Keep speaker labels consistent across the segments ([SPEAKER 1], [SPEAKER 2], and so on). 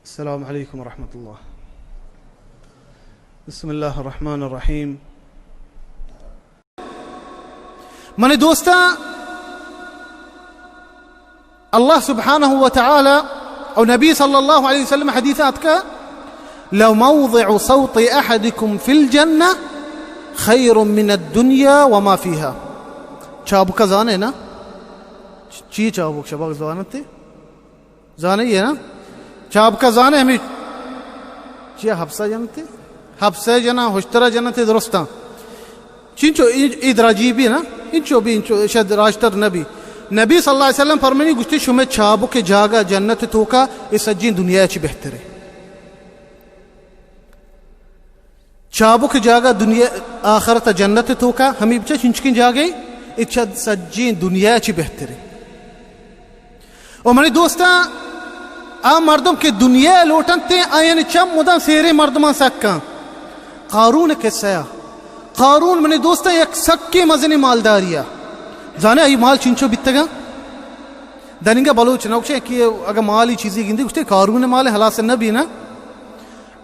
[SPEAKER 1] السلام عليكم ورحمة الله. بسم الله الرحمن الرحيم. من دوستا الله سبحانه وتعالى أو نبي صلى الله عليه وسلم حديثاتك لو موضع صوت أحدكم في الجنة خير من الدنيا وما فيها. چابك زانه نا چی چابک شباك زانته زانه ہے نا چابك زانه ہمیں چی حبسہ جنتے حبسہ جنا ہشترا جنتے درستا چینچو ادراجیبی نا انچو بھی انچو شد راجتر نبی صلی اللہ علیہ وسلم فرمانی گشتی شمیں چابک جاگا جنت تو کا اس سجین دنیا چی بہتر ہے. چابک جاگا دنیا آخرت جنت تو کا ہمیں بچہ چنچکین جاگئی اچھا سجین دنیا چی بہتر ہے. اور منی دوستا مردم کے دنیا لوٹنتے آئین چم مدام سیرے مردمان سکاں. قارون کسیا قارون منی دوستا یک سکی مزنی مالداریا زانے ای مال چنچو بیتگا دنگا بلوچ نوکشے کہ اگر مالی چیزی گندی گشتے قارون مال حلاس نبی نا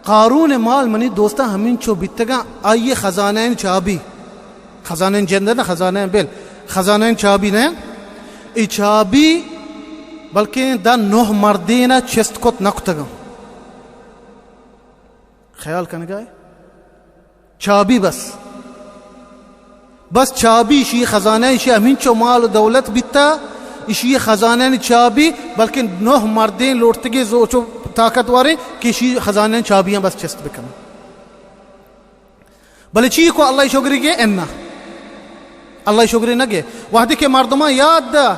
[SPEAKER 1] قارون مال منی دوستا ہمین چو بیتگا آئیے خزانین چابی خزانین جندر نا خزانین بیل خزانین چابی نا ای چابی بلکہ دا نوح مردینا چست کت نکتگا خیال کرنے گئے چابی بس چابی شی خزانہ شی امین چو مال و دولت بیتا شی خزانہ چابی بلکہ نوح مردین لوٹتگی زو چو طاقت وارے کہ شی خزانہ چابیاں بس چست بکن بلے چی کو اللہ شکری گے انہ اللہ شکری نہ گے وحدی کے مردمہ یاد دا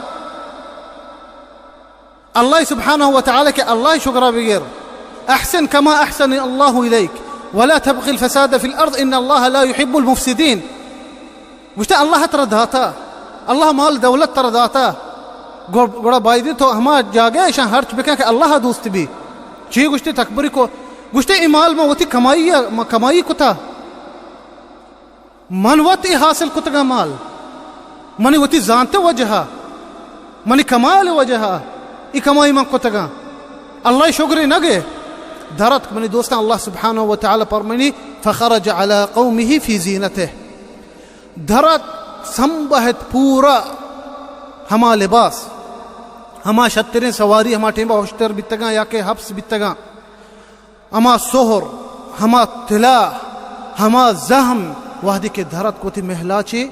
[SPEAKER 1] الله سبحانه وتعالى الله شكرا بغير أحسن كما أحسن الله إليك ولا تبغي الفساد في الأرض إن الله لا يحب المفسدين. مشتا الله ترداتا الله مال دولت ترداتا گوڑا بايدي تو ہما جاگے ایشان ہرچ بکن کہ اللہ دوست بھی چی گوشتے تکبری کو گوشتے امال ما وتی کمائی کتا من وتی حاصل کتگا مال منی وتی زانتے وجہا منی کمال وجہا کمائی من کتگا اللہ شکری نگے دھرت منی دوستان اللہ سبحانہ وتعالی فرمانی فخرج على قومه في زینته دھرت سنبہت پورا ہما لباس ہما شترین سواری ہما ٹیمبا ہوشتر بیتگا یا کہ حبس بیتگا ہما سہر ہما طلا ہما زہم وحدی کے دھرت کو تھی محلاچے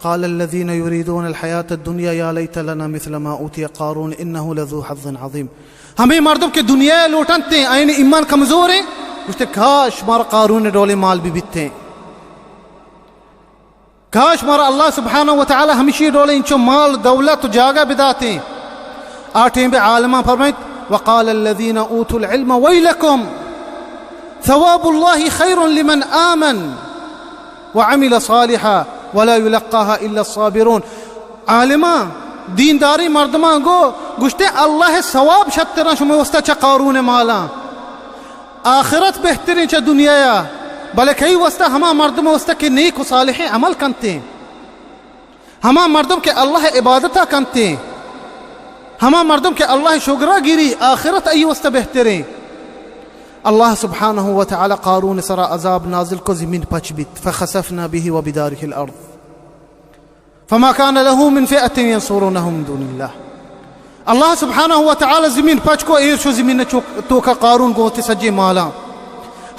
[SPEAKER 1] قال الذين يريدون الحياة الدنيا يا ليت لنا مثل ما أوتي قارون إنه لذو حظ عظيم. ہمیں مردم کے دنیا لوٹنتے ہیں آئین ایمان کمزور ہیں گوشتے کاش مارا قارون ڈولے مال بھی بیتے ہیں کاش مارا اللہ سبحانہ وتعالی ہمیشہ ڈولے انچو مال دولت جاگا بداتے ہیں. آٹھیں بے عالمہ فرمائت وقال الذين أوتوا العلم ويلكم ثواب الله خير لمن آمن وعمل صالحا ولا يلقاها الا الصابرون. عالما دینداری مردمان گوشتے اللہ ثواب شترا شما وستا چا قارون مالا آخرت بہترین چا دنیا بلے کئی وستا ہما مردم وستا کے نیک و صالح عمل کنتے ہما مردم کے اللہ عبادتا کنتے ہما مردم کے اللہ شکرہ گیری آخرت ای وستا بہترین. اللہ سبحانہ وتعالی قارون سرا عذاب نازل کو زمین پچ بیت فخسفنا به وبداره الارض فما كان له من فئة ينصرونه من دون الله. اللہ سبحانہ وتعالی زمین پچ کو ایر شو زمین تو کا قارون کو سجے مالا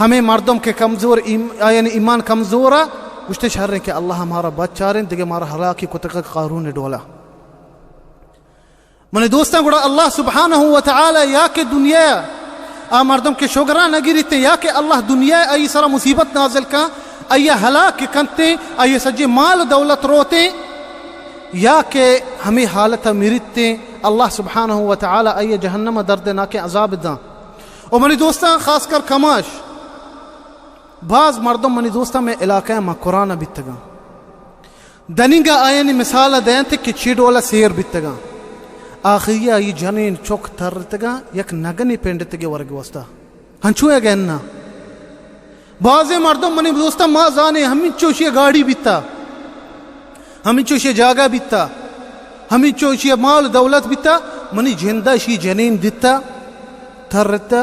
[SPEAKER 1] ہمیں مردم کے کمزور یعنی ایمان کمزورا گشتے شہر کہ اللہ ہمارا بچا رہے دیکھے ہمارا ہلاکی کو تک قارون ڈولا. من دوستان گوڑا اللہ سبحانہ وتعالی یا کہ دنیا مردم کے شکرہ نگیریتے یا کہ اللہ دنیا ای سارا مصیبت نازل کا ای ہلاک کنتے ای سجے مال دولت روتے یا کہ ہمیں حالت میرتے اللہ سبحانہ وتعالی ای جہنم دردناک عذاب داں. اور منی دوستان خاص کر کماش بعض مردم منی دوستان میں علاقہ میں قرآن بیتگا دنگا آئینی مثال دین تھے کہ چیڈولا سیر بیتگا آخریہ یہ جنین چوک ترتگا یک نگنی پینڈتگی ورگ وستا ہنچویا گیننا بعض مردم منی دوستا ما زانے ہمیں چوشی گاڑی بیتا ہمیں چوشی جاگا بیتا ہمیں چوشی مال دولت بیتا منی جندہ شی جنین دیتا ترتا